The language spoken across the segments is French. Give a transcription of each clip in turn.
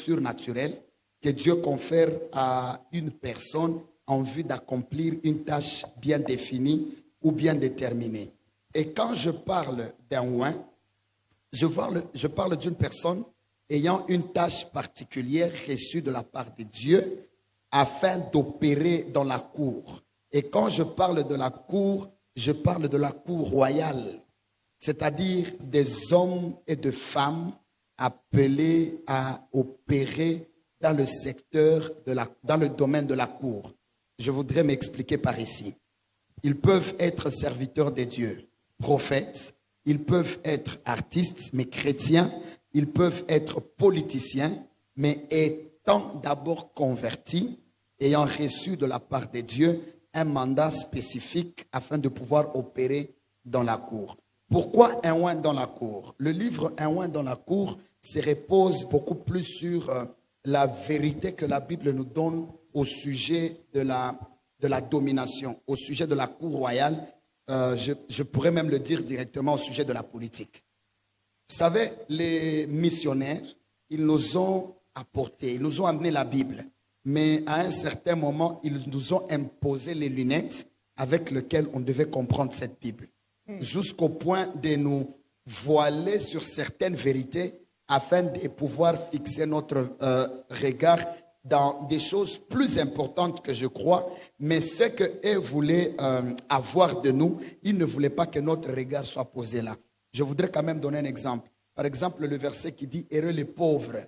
surnaturel que Dieu confère à une personne en vue d'accomplir une tâche bien définie ou bien déterminée. Et quand je parle d'un oint, je parle d'une personne ayant une tâche particulière reçue de la part de Dieu afin d'opérer dans la cour. Et quand je parle de la cour, je parle de la cour royale, c'est-à-dire des hommes et de femmes appelés à opérer dans le secteur, dans le domaine de la cour. Je voudrais m'expliquer par ici. Ils peuvent être serviteurs de Dieu, prophètes, ils peuvent être artistes, mais chrétiens, ils peuvent être politiciens, mais étant d'abord convertis, ayant reçu de la part de Dieu un mandat spécifique afin de pouvoir opérer dans la cour. Pourquoi un oint dans la cour? Le livre Un oint dans la cour se repose beaucoup plus sur la vérité que la Bible nous donne au sujet de la domination, au sujet de la cour royale. Je pourrais même le dire directement au sujet de la politique. Vous savez, les missionnaires, ils nous ont apporté, ils nous ont amené la Bible. Mais à un certain moment, ils nous ont imposé les lunettes avec lesquelles on devait comprendre cette Bible. Jusqu'au point de nous voiler sur certaines vérités afin de pouvoir fixer notre regard dans des choses plus importantes que je crois. Mais ce qu'eux voulaient avoir de nous, ils ne voulaient pas que notre regard soit posé là. Je voudrais quand même donner un exemple. Par exemple, le verset qui dit « Heureux les pauvres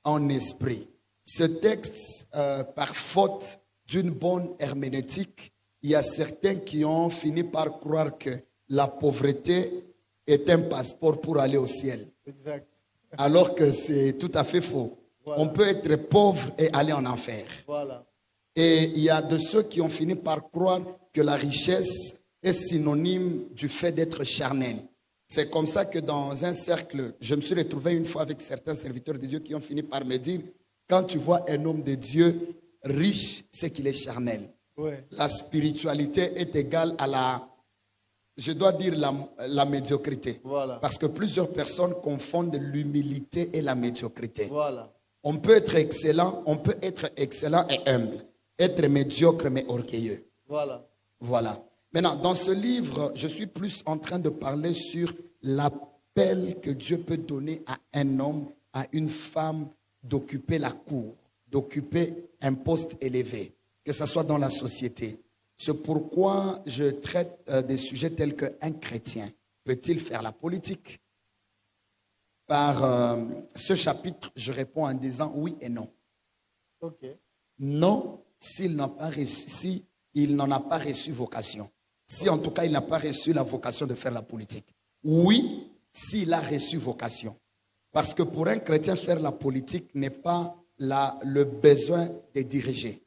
en esprit ». Ce texte, par faute d'une bonne herméneutique, il y a certains qui ont fini par croire que la pauvreté est un passeport pour aller au ciel. Exact. Alors que c'est tout à fait faux. Voilà. On peut être pauvre et aller en enfer. Voilà. Et il y a de ceux qui ont fini par croire que la richesse est synonyme du fait d'être charnel. C'est comme ça que dans un cercle, je me suis retrouvé une fois avec certains serviteurs de Dieu qui ont fini par me dire: quand tu vois un homme de Dieu riche, c'est qu'il est charnel. Ouais. La spiritualité est égale à la médiocrité. Voilà. Parce que plusieurs personnes confondent l'humilité et la médiocrité. Voilà. On peut être excellent et humble. Être médiocre mais orgueilleux. Voilà. Maintenant, dans ce livre, je suis plus en train de parler sur l'appel que Dieu peut donner à un homme, à une femme, d'occuper la cour, d'occuper un poste élevé, que ce soit dans la société. C'est pourquoi je traite des sujets tels qu'un chrétien peut-il faire la politique? Par ce chapitre, je réponds en disant oui et non. Okay. Non, s'il n'en a pas reçu vocation. Si en tout cas il n'a pas reçu la vocation de faire la politique. Oui, s'il a reçu vocation. Parce que pour un chrétien, faire la politique n'est pas le besoin de diriger.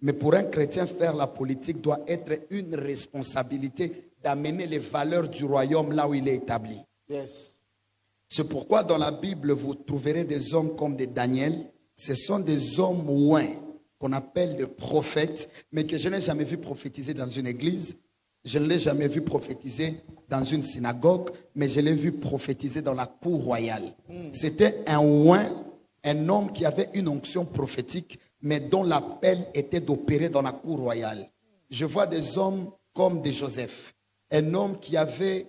Mais pour un chrétien, faire la politique doit être une responsabilité d'amener les valeurs du royaume là où il est établi. Yes. C'est pourquoi dans la Bible, vous trouverez des hommes comme des Daniel. Ce sont des hommes oints qu'on appelle des prophètes, mais que je n'ai jamais vu prophétiser dans une église. Je ne l'ai jamais vu prophétiser dans une synagogue, mais je l'ai vu prophétiser dans la cour royale. C'était un oint, un homme qui avait une onction prophétique, mais dont l'appel était d'opérer dans la cour royale. Je vois des hommes comme des Joseph, un homme qui avait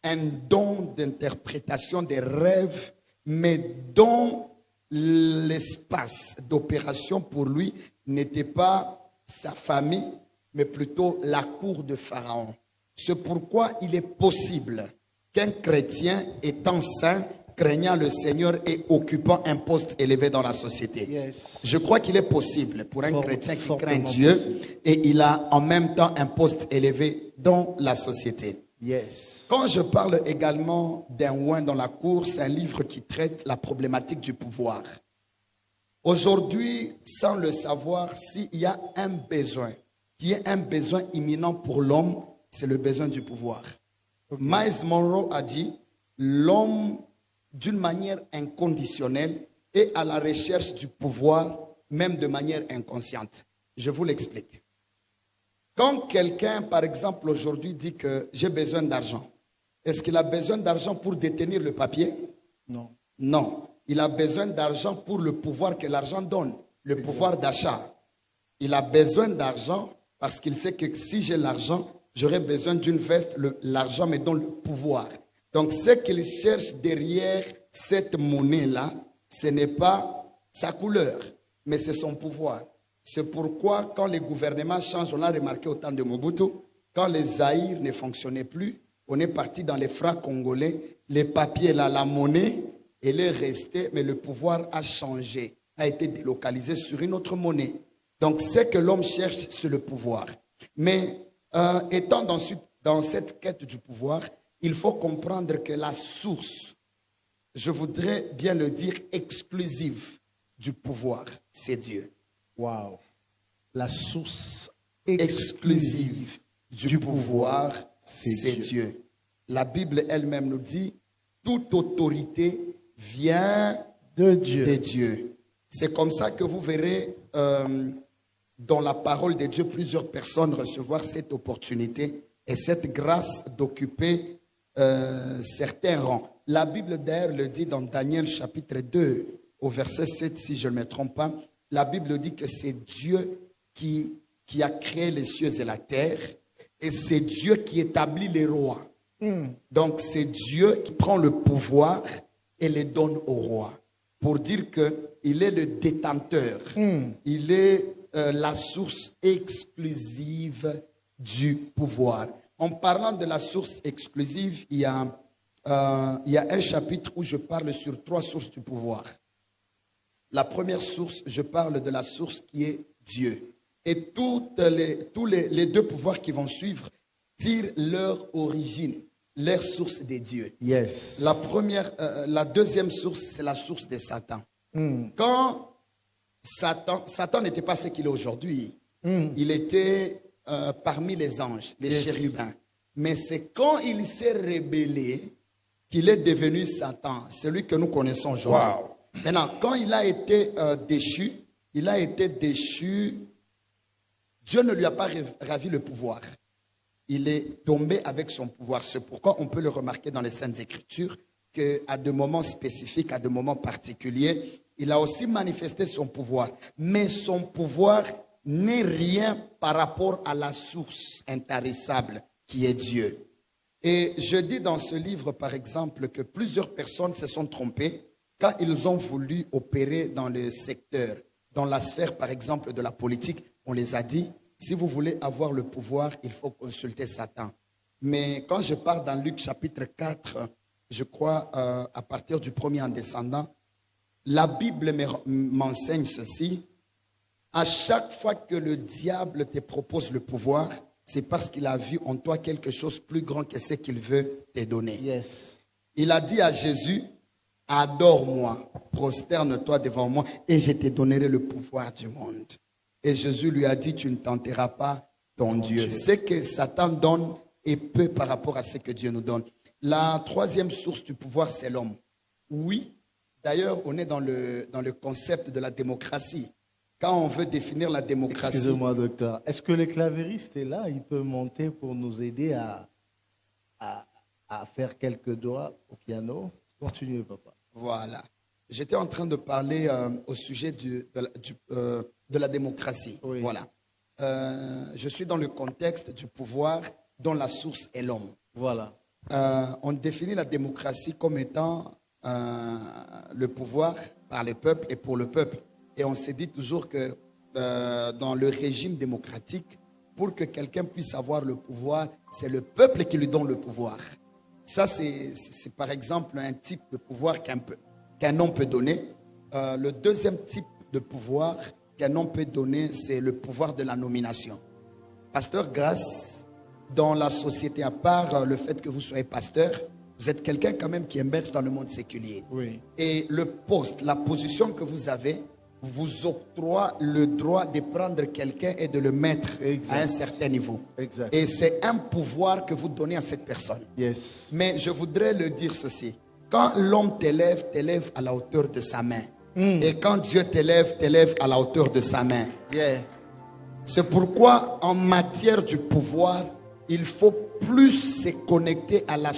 un don d'interprétation des rêves, mais dont l'espace d'opération pour lui n'était pas sa famille, mais plutôt la cour de Pharaon. C'est pourquoi il est possible qu'un chrétien étant saint, craignant le Seigneur et occupant un poste élevé dans la société. Yes. Je crois qu'il est possible pour un chrétien qui craint Dieu et il a en même temps un poste élevé dans la société. Yes. Quand je parle également d'un oint dans la cour, c'est un livre qui traite la problématique du pouvoir. Aujourd'hui, sans le savoir, s'il y a un besoin, qui est un besoin imminent pour l'homme, c'est le besoin du pouvoir. Okay. Miles Monroe a dit, l'homme, d'une manière inconditionnelle, est à la recherche du pouvoir, même de manière inconsciente. Je vous l'explique. Quand quelqu'un, par exemple, aujourd'hui dit que j'ai besoin d'argent, est-ce qu'il a besoin d'argent pour détenir le papier? Non. Non. il a besoin d'argent pour le pouvoir que l'argent donne, le pouvoir d'achat. Il a besoin d'argent parce qu'il sait que si j'ai l'argent, j'aurai besoin d'une veste. L'argent me donne le pouvoir. Donc, ce qu'il cherche derrière cette monnaie-là, ce n'est pas sa couleur, mais c'est son pouvoir. C'est pourquoi, quand les gouvernements changent, on a remarqué au temps de Mobutu, quand les Zaïre ne fonctionnaient plus, on est parti dans les francs congolais, les papiers là, la monnaie, elle est restée, mais le pouvoir a changé, a été délocalisé sur une autre monnaie. Donc, ce que l'homme cherche, c'est le pouvoir. Mais étant dans cette quête du pouvoir, il faut comprendre que la source, je voudrais bien le dire, exclusive du pouvoir, c'est Dieu. Wow. La source Exclusive du pouvoir, c'est Dieu. La Bible elle-même nous dit, toute autorité vient de Dieu. de Dieu. C'est comme ça que vous verrez dans la parole de Dieu plusieurs personnes recevoir cette opportunité et cette grâce d'occuper certains rangs. La Bible d'ailleurs le dit dans Daniel chapitre 2 au verset 7 si je ne me trompe pas. La Bible dit que c'est Dieu qui a créé les cieux et la terre et c'est Dieu qui établit les rois. Donc c'est Dieu qui prend le pouvoir et le donne au roi pour dire qu'il est le détenteur. Il est la source exclusive du pouvoir. En parlant de la source exclusive, il y a un chapitre où je parle sur 3 sources du pouvoir. La première source, je parle de la source qui est Dieu. Et tous les 2 pouvoirs qui vont suivre tirent leur origine, leur source de Dieu. Yes. La deuxième source, c'est la source de Satan. Quand Satan n'était pas ce qu'il est aujourd'hui, il était parmi les anges, les chérubins. Mais c'est quand il s'est rébellé qu'il est devenu Satan, celui que nous connaissons aujourd'hui. Wow. Maintenant, quand il a été déchu, Dieu ne lui a pas ravi le pouvoir. Il est tombé avec son pouvoir. C'est pourquoi on peut le remarquer dans les Saintes Écritures qu'à des moments spécifiques, à des moments particuliers, il a aussi manifesté son pouvoir. Mais son pouvoir n'est rien par rapport à la source intarissable qui est Dieu. Et je dis dans ce livre, par exemple, que plusieurs personnes se sont trompées quand ils ont voulu opérer dans le secteur, dans la sphère, par exemple, de la politique. On les a dit, si vous voulez avoir le pouvoir, il faut consulter Satan. Mais quand je parle dans Luc chapitre 4, je crois à partir du 1er en descendant, la Bible m'enseigne ceci. À chaque fois que le diable te propose le pouvoir, c'est parce qu'il a vu en toi quelque chose de plus grand que ce qu'il veut te donner. Yes. Il a dit à Jésus, adore-moi, prosterne-toi devant moi et je te donnerai le pouvoir du monde. Et Jésus lui a dit, tu ne tenteras pas ton Dieu. Ce que Satan donne est peu par rapport à ce que Dieu nous donne. La troisième source du pouvoir, c'est l'homme. Oui, d'ailleurs, on est dans le concept de la démocratie. Quand on veut définir la démocratie... Excusez-moi, docteur. Est-ce que le clavieriste est là? Il peut monter pour nous aider à faire quelques doigts au piano. Continuez, papa. Voilà. J'étais en train de parler au sujet de la démocratie. Oui. Voilà. Je suis dans le contexte du pouvoir dont la source est l'homme. Voilà. On définit la démocratie comme étant le pouvoir par le peuple et pour le peuple. Et on se dit toujours que dans le régime démocratique, pour que quelqu'un puisse avoir le pouvoir, c'est le peuple qui lui donne le pouvoir. Ça, c'est par exemple un type de pouvoir qu'un homme peut donner. Le deuxième type de pouvoir qu'un homme peut donner, c'est le pouvoir de la nomination. Pasteur Grace, dans la société, à part le fait que vous soyez pasteur, vous êtes quelqu'un quand même qui émerge dans le monde séculier. Oui. Et le poste, la position que vous avez, vous octroie le droit de prendre quelqu'un et de le mettre à un certain niveau. Exact. Et c'est un pouvoir que vous donnez à cette personne. Yes. Mais je voudrais le dire ceci. Quand l'homme t'élève à la hauteur de sa main. Et quand Dieu t'élève à la hauteur de sa main. Yeah. C'est pourquoi en matière du pouvoir, il faut plus se connecter à la